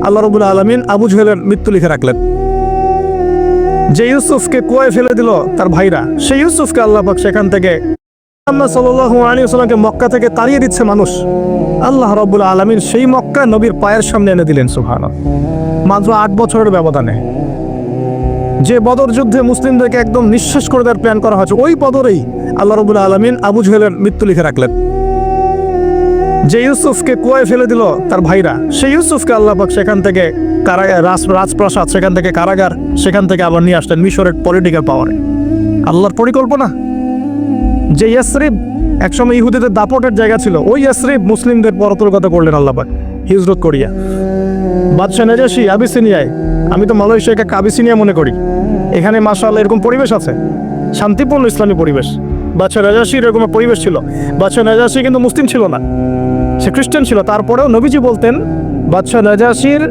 আল্লাহ রাব্বুল আলামিন আবু জেহেলের মৃত্যু লিখে রাখলেন। যে ইউসুফকে কুয়ায় ফেলে দিল তার ভাইরা, সেই ইউসুফকে আল্লাহ পাক সেখান থেকে মুহাম্মদ সাল্লাল্লাহু আলাইহি ওয়াসাল্লামকে মক্কা থেকে তাড়িয়ে দিচ্ছে মানুষ। আল্লাহ রাব্বুল আলামিন সেই মক্কা নবীর পায়ের সামনে এনে দিলেন সুবহানাল্লাহ, মাত্র 8 বছরের ব্যবধানে। যে বদর যুদ্ধে মুসলিমদেরকে একদম নিঃশেষ করে দেওয়ার প্ল্যান করা হয়েছে, ওই বদরেই আল্লাহ রাব্বুল আলামিন আবু জেহেলের মৃত্যু লিখে রাখলেন। যে ইউসুফকে কুয়ায় ফেলে দিল তার ভাইরা, সেই ইউসুফকে আল্লাহ পাক সেখান থেকে রাজপ্রাসাদ, সেখান থেকে কারাগার, সেখান থেকে আবার নিয়ে আসলেন মিশরের পলিটিক্যাল পাওয়ারে। আল্লাহর পরিকল্পনা। যে ইয়াসরিব একসময় ইহুদিদের দাপটের জায়গা ছিল, ওই ইয়াসরিব মুসলিমদের পরতলগত করলেন আল্লাহ পাক হিজরত করিয়া। বাদশাহ নাজাশী আবিসিনিয়ায়, আমি তো মালয়েশিয়াকে আবিসিনিয়া মনে করি, এখানে মাশাআল্লাহ এরকম পরিবেশ আছে, শান্তিপূর্ণ ইসলামী পরিবেশ। বাদশাহ নাজাশীর এরকম পরিবেশ ছিল। বাদশাহ নাজাশী কিন্তু মুসলিম ছিল না, সে খ্রিস্টান ছিল। তারপরেও নবীজি বলতেন বাদশাহ নাজাশীর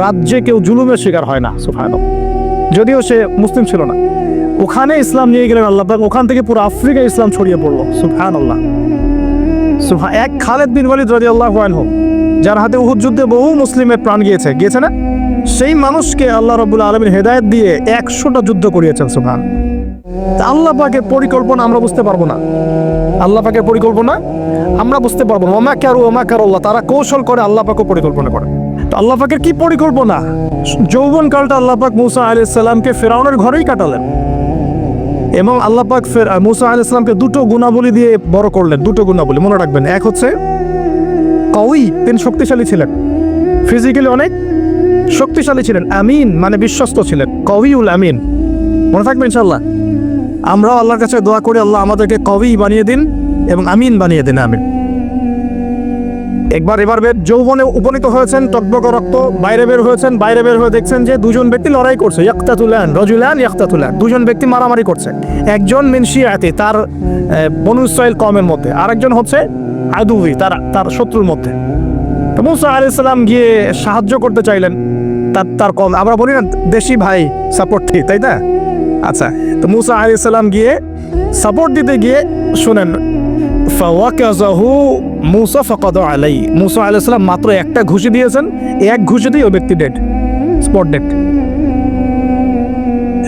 রাজ্যে কেউ জুলুমের শিকার হয় না, সুবহানাল্লাহ, যদিও সে মুসলিম ছিল না। ওখানে ইসলাম নিয়ে গেলেন আল্লাহ পাক, ওখান থেকে পুরো আফ্রিকায় ইসলাম ছড়িয়ে পড়লো, সুবহানাল্লাহ। এক খালেদ বিন ওয়ালিদ রাদিয়াল্লাহু আনহু, যার হাতে উহুদ যুদ্ধে বহু মুসলিমের প্রাণ গিয়েছে না, সেই মানুষকে আল্লাহ রাব্বুল আলামিন হেদায়েত দিয়ে 100টা যুদ্ধ করিয়েছেন, সুবহান। আল্লাহ পাকের পরিকল্পনা আমরা বুঝতে পারবো না, আল্লাহ পাকের পরিকল্পনা আমরা বুঝতে পারবো না। ওমা কারুল্লাহ, তারা কৌশল করে, আল্লাহ পাকও পরিকল্পনা করে। তো আল্লাহ পাকের কি পরিকল্পনা? যৌবনকালটা আল্লাহ পাক মুসা আলাইহিস সালামকে ফিরআউনের ঘরেই কাটালেন, এবং আল্লাহ পাক মুসা আলাইহিস সালামকে দুটো গুণাবলী দিয়ে বড় করলেন। দুটো গুণাবলী মনে রাখবেন। এক হচ্ছে কওয়ী, তিনি শক্তিশালী ছিলেন, ফিজিক্যালি অনেক শক্তিশালী ছিলেন। আমিন মানে বিশ্বস্ত ছিলেন, কওয়ীউল আমিন, মনে থাকবে ইনশাআল্লাহ। আমরাও আল্লাহর কাছে দোয়া করি, আল্লাহ আমাদেরকে কওয়ী বানিয়ে দিন এবং আমিন বানিয়ে দিন, আমিন। এবার যৌবনে উপনীত হয়েছেন, টকবক রক্ত, বাইরে বের হয়েছেন, বাইরে বের হয়ে দেখছেন যে দুজন ব্যক্তি লড়াই করছে, ইয়াকতাতুলান, দুজন ব্যক্তি মারামারি করছে। একজন মিন শিয়াতি, তার বনু ইসরাইল কওমের মধ্যে, আরেকজন হচ্ছে আদুই, তার শত্রুর মধ্যে। তো মুসা আলাইহিস সালাম গিয়ে সাহায্য করতে চাইলেন তার কওম। আমরা বলি না দেশি ভাই সাপোর্ট দিই, তাই না? আচ্ছা, তো মুসা আলাইহিস সালাম গিয়ে সাপোর্ট দিতে গিয়ে শুনেন, ফাওয়াকাযাহু মুসা ফাকাদা আলাইহি, মুসা আলাইহিস সালাম মাত্র একটা ঘুষি দিয়েছেন, এক ঘুষিতেই ওই ব্যক্তি ডেড, স্পট ডেড।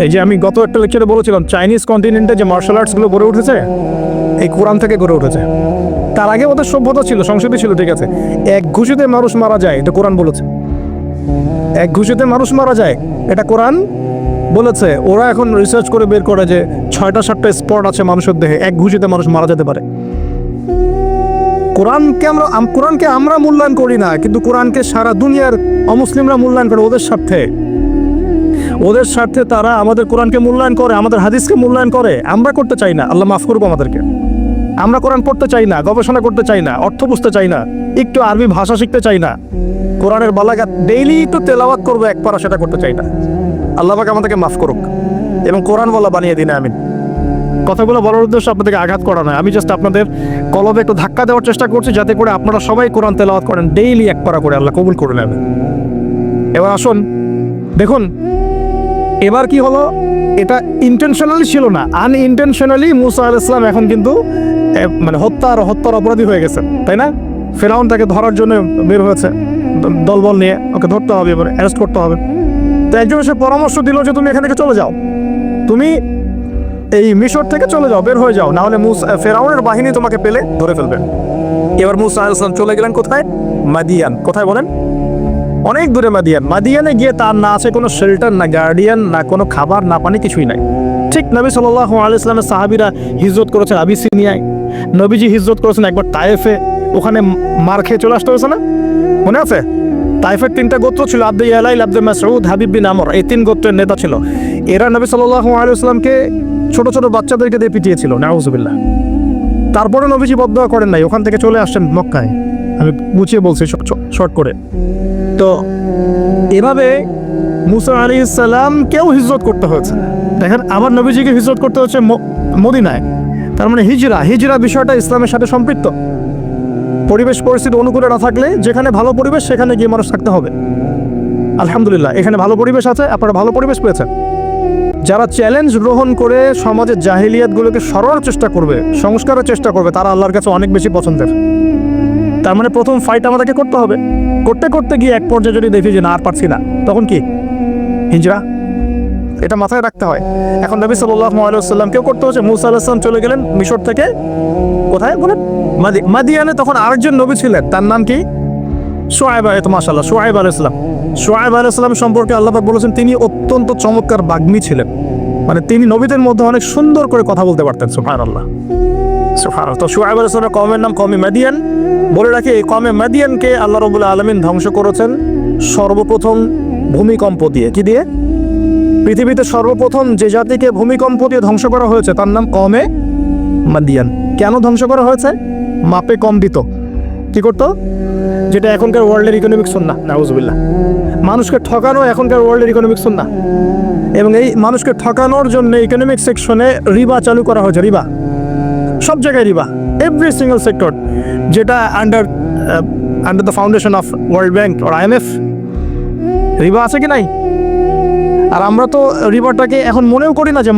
এই যে আমি গত একটা লেকচারে বলেছিলাম, চাইনিজ কন্টিনেন্টে যে মার্শাল আর্টসগুলো গড়ে উঠেছে, এই কোরআন থেকে গড়ে উঠেছে। তার আগে ওদের সভ্যতা ছিল, সংস্কৃতি ছিল, ঠিক আছে। এক ঘুষিতে মানুষ মারা যায়, এটা কোরআন বলেছে। এক ঘুষিতে মানুষ মারা যায়, এটা কোরআন বলেছে। ওরা এখন রিসার্চ করে বের করে যে 6টা-7টা স্পট আছে মানুষের দেহে, এক ঘুষিতে মানুষ মারা যেতে পারে। কোরআনকে আমরা মূল্যায়ন করি না, কিন্তু কোরআনকে সারা দুনিয়ার অমুসলিমরা মূল্যায়ন করে ওদের স্বার্থে তারা আমাদের কোরআনকে মূল্যায়ন করে, আমাদের হাদিসকে মূল্যায়ন করে। আমরা করতে চাই না, আল্লাহ মাফ করবো আমাদেরকে। আমরা কোরআন পড়তে চাই না, গবেষণা করতে চাই না, অর্থ বুঝতে চাই না, একটু আরবি ভাষা শিখতে চাই না, কোরআনের বালাগাত ডেইলি একটু তেলাওয়াত করবো এক পারা, সেটা করতে চাই না। আল্লাহ পাক আমাদেরকে মাফ করুক এবং কোরআন বলা বানিয়ে দিন, আমিন। কথাগুলো বলার উদ্দেশ্য আপনাদেরকে আঘাত করা নয়, আমি জাস্ট আপনাদের কলবে একটু ধাক্কা দেওয়ার চেষ্টা করছি, যাতে করে আপনারা সবাই কোরআন তেলাওয়াত করেন ডেইলি এক পারা করে, আল্লাহ কবুল করে নেবেন। এবার আসুন দেখুন, এবার কি হলো, এটা ইন্টেনশনালি ছিল না, আনইনটেনশনালি মুসা আলাইহিস সালাম এখন কিন্তু মানে হত্যার অপরাধী হয়ে গেছেন, তাই না? ফিরআউন তাকে ধরার জন্য বের হয়েছে দলবল নিয়ে, ওকে ধরতে হবে, এবার অ্যারেস্ট করতে হবে। তো একজন এসে পরামর্শ দিল যে তুমি এখান থেকে চলে যাও, তুমি এই মিশর থেকে চলে যাও, বের হয়ে যাও, না হলে ফিরআউনের বাহিনী তোমাকে পেলে ধরে ফেলবে। এবার মুসা আলাইহিস সালাম চলে গেলেন কোথায়? মাদিয়ান। কোথায় বলেন? অনেক দূরে মাদিয়ানে গিয়ে তার না আছে কোনো শেল্টার, না গার্ডিয়ান, না কোনো খাবার, না পানি, কিছুই নাই। ঠিক নবী সাল্লাল্লাহু আলাইহি ওয়াসাল্লামের সাহাবীরা হিজরত করেছেন আবিসিনিয়ায়, নবীজি হিজরত করেছেন একবার তায়েফে, ওখানে মার খেয়ে চলে আসতে হয়েছে না, মনে আছে? তায়েফের 3টা গোত্র ছিল, আব্দে ইয়ালাইল, আব্দে মাসউদ, হাবিব বিন আমর, এই 3 গোত্রের নেতা ছিল। এরা নবী সাল্লাল্লাহু আলাইহি ওয়াসাল্লামকে ছোট ছোট বাচ্চাদেরকে দিয়ে পিটিয়েছিল, নাউযুবিল্লাহ। তারপরে নবীজি বদদোয়া করেন নাই, ওখান থেকে চলে আসছেন মক্কায়। আমি বুঝিয়ে বলছি শর্ট করে। তো এভাবে মুসা আলাইহিস সালামকেও হিজরত করতে হয়েছে। দেখেন, আবার নবীজিকে হিজরত করতে হচ্ছে মদিনায়। তার মানে হিজরা বিষয়টা ইসলামের সাথে সম্পৃক্ত। পরিবেশ পরিস্থিতি অনুকূলে না থাকলে, যেখানে ভালো পরিবেশ সেখানে গিয়ে মানুষ থাকতে হবে। আলহামদুলিল্লাহ, এখানে ভালো পরিবেশ আছে, আপনারা ভালো পরিবেশ পেয়েছেন। যারা চ্যালেঞ্জ গ্রহণ করে সমাজের জাহিলিয়াতগুলোকে সরানোর চেষ্টা করবে, সংস্কারের চেষ্টা করবে, তারা আল্লাহর কাছে অনেক বেশি পছন্দের। তার মানে প্রথম ফাইট আমাদেরকে করতে হবে। করতে করতে গিয়ে এক পর্যায়ে যদি দেখি যে না আর পারছি না, তখন কি হিজরা। এটা মাথায় রাখতে হয়। এখন নবী সাল্লাল্লাহু আলাইহি ওয়াসাল্লামকেও করতে হচ্ছে। মুসা আলাইহিস সালাম চলে গেলেন মিশর থেকে কোথায় বলেন, মাদিয়ানে। তখন আরেকজন নবী ছিলেন, তার নাম কি? শুআয়ব। মাশাআল্লাহ, শুআয়ব আলাইহিস সালাম। শুআয়ব আলাইহিস সালাম সম্পর্কে আল্লাহ পাক বলেছেন তিনি অত্যন্ত চমৎকার বাগ্মী ছিলেন। মানে তিনি নবীদের মধ্যে অনেক সুন্দর করে কথা বলতে পারতেন। সুবহানাল্লাহ, সুবহানাল্লাহ। তো শুআয়ব আলাইহিস সালামের কওমের নাম কওমে মাদিয়ান। বলে রাখি, এই কওমে মাদিয়ানকে আল্লাহ রাব্বুল আলামিন ধ্বংস করেছেন সর্বপ্রথম ভূমিকম্প দিয়ে। কি দিয়ে? পৃথিবীতে সর্বপ্রথম যে জাতিকে ভূমিকম্প দিয়ে ধ্বংস করা হয়েছে তার নাম কওমে মাদিয়ান। কেন ধ্বংস করা হয়েছে? মাপে কম দিত। কি করতো? যেটা এখনকার ওয়ার্ল্ডের ইকোনমিক সুন্নাহ, নাউজুবিল্লাহ। মানুষকে ঠকানো এখনকার ওয়ার্ল্ডের ইকোনমিক সুন্নাহ। এবং এই মানুষকে ঠকানোর জন্য ইকোনমিক সেকশনে রিবা চালু করা হয়েছে। রিবা, সব জায়গায় রিবা, এভরি সিঙ্গল সেক্টর, যেটা under the foundation of World Bank আর IMF। রিবা আছে কি নাই? আর আমরা তো রিবাটাকে এখন মনেও করি না যে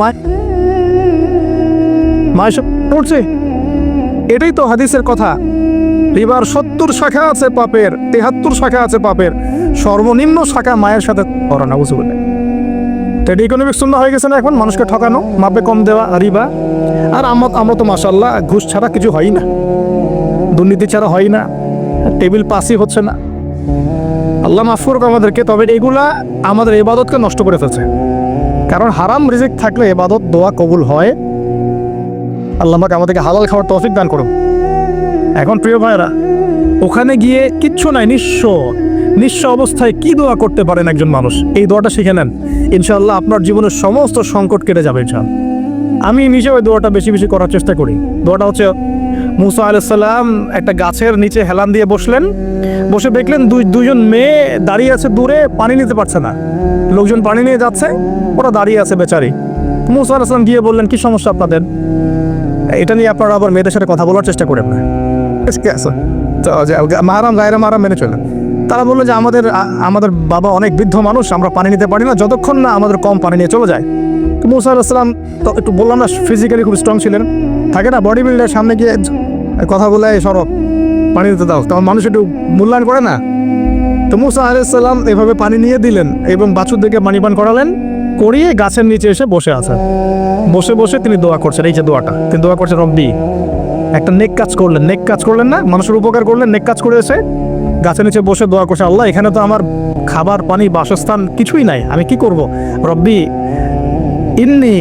মায় সব করছে। এটাই তো হাদিসের কথা। রিবার 70 শাখা আছে পাপের, 73 শাখা আছে পাপের, সর্বনিম্ন শাখা মায়ের সাথে করানো। বুঝবেন? তো এটা ইকোনমিক সুন্নাহ হয়ে গেছে না এখন, মানুষকে ঠকানো, মাপে কম দেওয়া, রিবা। আর আমরা তো মাশাআল্লাহ ঘুষ ছাড়া কিছু হয় না, দুর্নীতি ছাড়া হয় না, টেবিল পাসই হচ্ছে না। আল্লাহ মাফ করুক আমাদেরকে। তবে এগুলা আমাদের ইবাদতকে নষ্ট করে ফেলছে। কারণ হারাম রিজিক থাকলে ইবাদত দোয়া কবুল হয়। আল্লাহ পাক আমাদেরকে হালাল খাওয়ার তৌফিক দান করুন। এখন প্রিয় ভাইরা, ওখানে গিয়ে কিচ্ছু নাই, নিঃস্ব অবস্থায় কি দোয়া করতে পারেন একজন মানুষ, এই দোয়াটা শিখে নেন। ইনশাআল্লাহ আপনার জীবনের সমস্ত সংকট কেটে যাবে ইনশাআল্লাহ। আমি নিজে ওই দোয়াটা বেশি বেশি করার চেষ্টা করি। দোয়াটা হচ্ছে, মুসা আলাইহিস সালাম একটা গাছের নিচে হেলান দিয়ে বসলেন, বসে দেখলেন দুইজন মেয়ে দাঁড়িয়ে আছে দূরে, পানি নিতে পারছে না। লোকজন পানি নিয়ে যাচ্ছে, ওরা দাঁড়িয়ে আছে বেচারি। মুসা আলাইহিস সালাম গিয়ে বললেন, কি সমস্যা আপনাদের? এটা নিয়ে আপনারা আবার মেয়েদের সাথে কথা বলার চেষ্টা করেন না। মাহারাম গায়রা মাহারাম মেনে চলেন। তারা বললো যে আমাদের বাবা অনেক বৃদ্ধ মানুষ, আমরা পানি নিতে পারি না যতক্ষণ না আমাদের কম পানি নিয়ে চলে যায়। তো মুসা আলাইহিস সালাম তো একটু বললাম না, ফিজিক্যালি খুব স্ট্রং ছিলেন। থাকে না বডি বিল্ডার, সামনে গিয়ে কথা বলে সরব, পানি দিতে দাও, তখন মানুষ একটু মূল্যায়ন করে না। তো মুসা আলাইহিস সালাম এভাবে পানি নিয়ে দিলেন এবং বাছুরদেরকে পানি পান করালেন, করিয়ে গাছের নিচে এসে বসে আছেন। বসে বসে তিনি দোয়া করছেন। এই যে দোয়াটা তিনি দোয়া করছেন, রব্বি, একটা নেক কাজ করলেন না, মানুষের উপকার করলেন, নেক কাজ করে এসে গাছের নিচে বসে দোয়া করছে, আল্লাহ এখানে তো আমার খাবার পানি বাসস্থান কিছুই নাই, আমি কি করব? রব্বি ইন্নী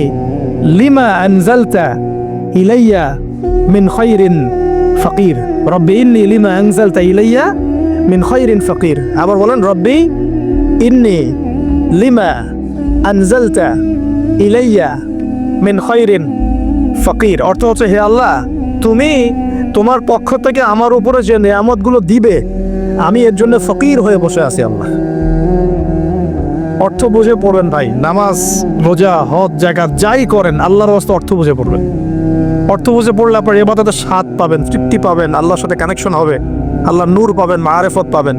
লিমা আনজালতা ইলাইয়া মিন খায়রিন ফাকির। রব্বি ইন্নী লিমা আনজালতা ইলাইয়া মিন খায়রিন ফাকির। আবার বলেন, রব্বি ইন্নী লিমা আনজালতা ইলাইয়া মিন খায়রিন ফাকির। অর্থ হচ্ছে, হে আল্লাহ, তুমি তোমার পক্ষ থেকে আমার উপরে যে নেয়ামতগুলো দিবে, আমি এর জন্য ফকির হয়ে বসে আছি। আল্লাহ, অর্থ বুঝে পড়বেন ভাই। নামাজ, রোজা, হজ, যাকাত যাই করেন আল্লাহর রাস্তায় অর্থ বুঝে পড়বেন। অর্থ বুঝে পড়লে আপনার ইবাদতের স্বাদ পাবেন, তৃপ্তি পাবেন, আল্লাহর সাথে কানেকশন হবে, আল্লাহর নূর পাবেন, মাআরিফত পাবেন,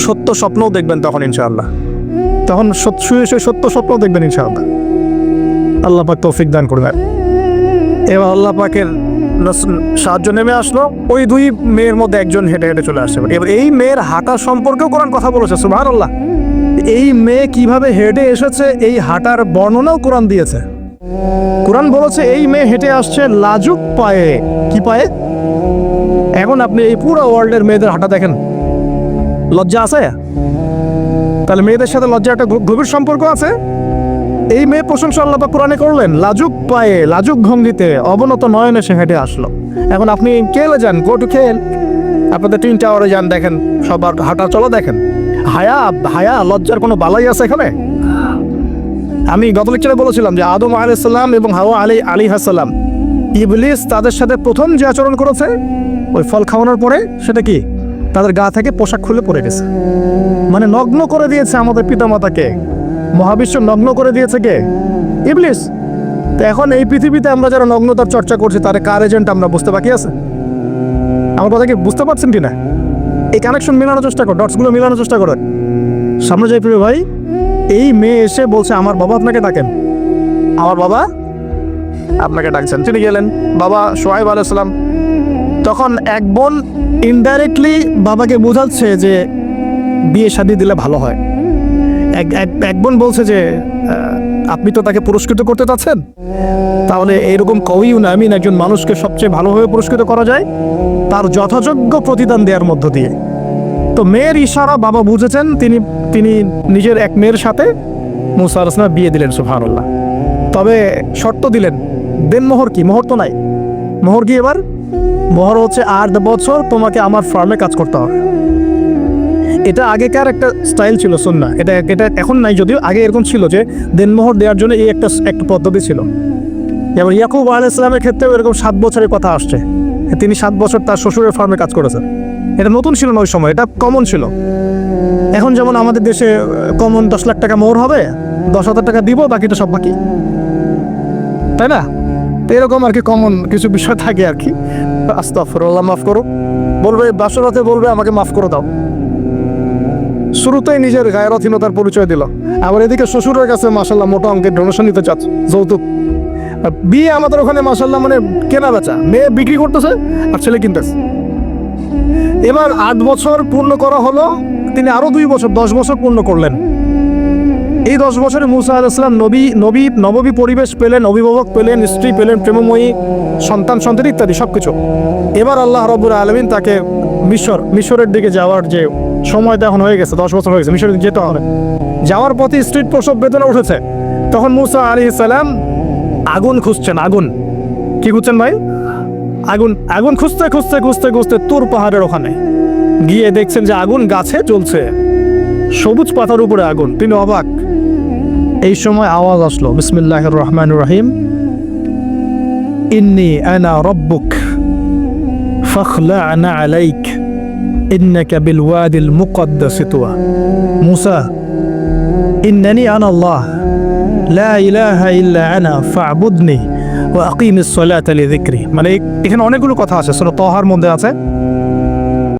সত্য স্বপ্নও দেখবেন তখন ইনশাআল্লাহ। তখন শুয়ে সত্য স্বপ্ন দেখবেন ইনশাআল্লাহ। আল্লাহ পাক তৌফিক দান করবেন। এবার আল্লাহ পাকের সাহায্য নেমে আসলো। ওই দুই মেয়ের মধ্যে একজন হেঁটে হেঁটে চলে আসছে। এবার এই মেয়ের হাঁটা সম্পর্কেও কোরআন কথা বলেছে, সুবহানাল্লাহ। এই মেয়ে কিভাবে হেঁটে এসেছে এই হাঁটার বর্ণনাও কোরআন দিয়েছে। কোরআন বলেছে এই মেয়ে হেঁটে আসছে লাজুক পায়ে। কি পায়ে? এখন আপনি এই পুরো ওয়ার্ল্ডের মেয়েদের হাঁটা দেখেন, লজ্জা আছে? তাহলে মেয়েদের সাথে লজ্জা একটা গভীর সম্পর্ক আছে। এই মেয়ে প্রশংসা আল্লাহ পাক কোরআনে করলেন, লাজুক পায়ে, লাজুক ভঙ্গিতে, অবনত নয়নে সে হেঁটে আসলো। এখন আপনি কেলে যান, গো টু খেল, আপনাদের টুইন টাওয়ারে যান, দেখেন সবার হাঁটা চলো দেখেন। হায়া লজ্জার কোনো বালাই আছে এখানে? আমি গত লেকচারে বলেছিলাম যে আদম আলাইহিস সালাম এবং হাওয়া আলাইহিস সালাম, ইবলিস তাদের সাথে প্রথম যে আচরণ করেছে ওই ফল খাওয়ানোর পরে, সেটা কি? তাদের গা থেকে পোশাক খুলে পড়ে গেছে। মানে নগ্ন করে দিয়েছে আমাদের পিতামাতাকে, মহাবিশ্ব নগ্ন করে দিয়েছে কে? ইবলিস। তো এখন এই পৃথিবীতে আমরা যারা নগ্নতার চর্চা করছি তার কার এজেন্ট আমরা বুঝতে বাকি আছে? আমার কথা কি বুঝতে পারছেন কিনা? এই কানেকশন মেলানোর চেষ্টা করো, ডটসগুলো মেলানোর চেষ্টা করো। সামনে যাই প্রিয় ভাই, এই মেয়ে এসে বলছে, আমার বাবা আপনাকে ডাকেন। আমার বাবা আপনাকে ডাকছেন। তিনি গেলেন, বাবা শুআয়ব আলাইহিস সালাম। তো তখন এক বোন ইনডাইরেক্টলি বাবাকে বোঝাচ্ছে যে বিয়ে শাদী দিলে ভালো হয়। এক বোন বলছে যে আপনি তো তাকে পুরস্কৃত করতে চাচ্ছেন, তাহলে এরকম কইও না, আমি একজন মানুষকে সবচেয়ে ভালোভাবে পুরস্কৃত করা যায় তার যথাযোগ্য প্রতিদান দেওয়ার মধ্য দিয়ে। তো মেয়ের ইশারা বাবা বুঝেছেন, তিনি নিজের এক মেয়ের সাথে মুসা আলাইহিস সালাম বিয়ে দিলেন। সুবহানাল্লাহ। তবে শর্ত দিলেন, দেন মোহর কি? মোহর তো নাই। মোহর কি এবার? মোহর হচ্ছে 8 বছর তোমাকে আমার ফার্মে কাজ করতে হবে। এটা আগেকার একটা স্টাইল ছিল, সুন্নাহ। এটা এখন নাই, যদিও আগে এরকম ছিল যে দেনমোহর দেওয়ার জন্য এই একটা পদ্ধতি ছিল। যেমন ইয়াকুব আলাইহিস সালামের ক্ষেত্রেও এরকম 7 বছরের কথা আসছে, তিনি 7 বছর তার শ্বশুরের ফার্মে কাজ করেছেন। এটা নতুন ছিল না ওই সময়, এটা কমন ছিল। এখন যেমন আমাদের দেশে কমন 10 লাখ টাকা মোহর হবে, 10,000 টাকা দিব, বাকিটা সব বাকি, তাই না? তো এরকম আর কি কমন কিছু বিষয় থাকে আর কি। আস্তাগফিরুল্লাহ, মাফ করো। বলবে বাসরাতে, বলবে আমাকে মাফ করে দাও। শুরুতেই নিজের গায়রথহীনতার পরিচয় দিল, আবার এদিকে শ্বশুরের কাছে মাশাল্লাহ মোটা অঙ্কের ডোনেশন নিতে চাচ্ছে, যৌতুক। বিয়ে আমাদের ওখানে মাশাল্লাহ মানে কেনা বেচা, মেয়ে বিক্রি করতেছে আর ছেলে কিনতেছে। এবার 8 বছর পূর্ণ করা হলো, তিনি আরো 2 বছর 10 বছর পূর্ণ করলেন। এই 10 বছরে মুসা আলাইহিস সালাম নববী পরিবেশ পেলেন, অভিভাবক পেলেন, স্ত্রী পেলেন, প্রেমময়ী সন্তান ইত্যাদি সবকিছু। এবার আল্লাহ রাব্বুল আলামিন তাকে মিশরের দিকে যাওয়ার যে সময়টা এখন হয়ে গেছে, 10 বছর হয়ে গেছে, মিশরের দিকে যেতে হবে। যাওয়ার পথে স্ত্রীর প্রসব বেদনা উঠেছে। তখন মুসা আলাইহিস সালাম আগুন খুঁজছেন। আগুন কি খুঁজছেন ভাই? আগুন খুঁজতে তুর পাহাড়ের ওখানে গিয়ে দেখছেন যে আগুন গাছে জ্বলছে, সবুজ পাতার উপরে আগুন। তিনি অবাক। এই সময় আওয়াজ আসলো, বিসমিল্লাহির রহমানির রহিম, ইন্নী আনা রব্বুক ফাখলা'না আলাইক ইন্নাকা বিল ওয়াদিল মুকদ্দাস তুয়া। মুসা, ইন্নানি আনা আল্লাহ লা ইলাহা ইল্লা আনা ফা'বুদনি ওয়া আকিমিস সালাতা লিযিকরি। মানে এখানে অনেকগুলো কথা আছে, সূরা তাহার মধ্যে আছে।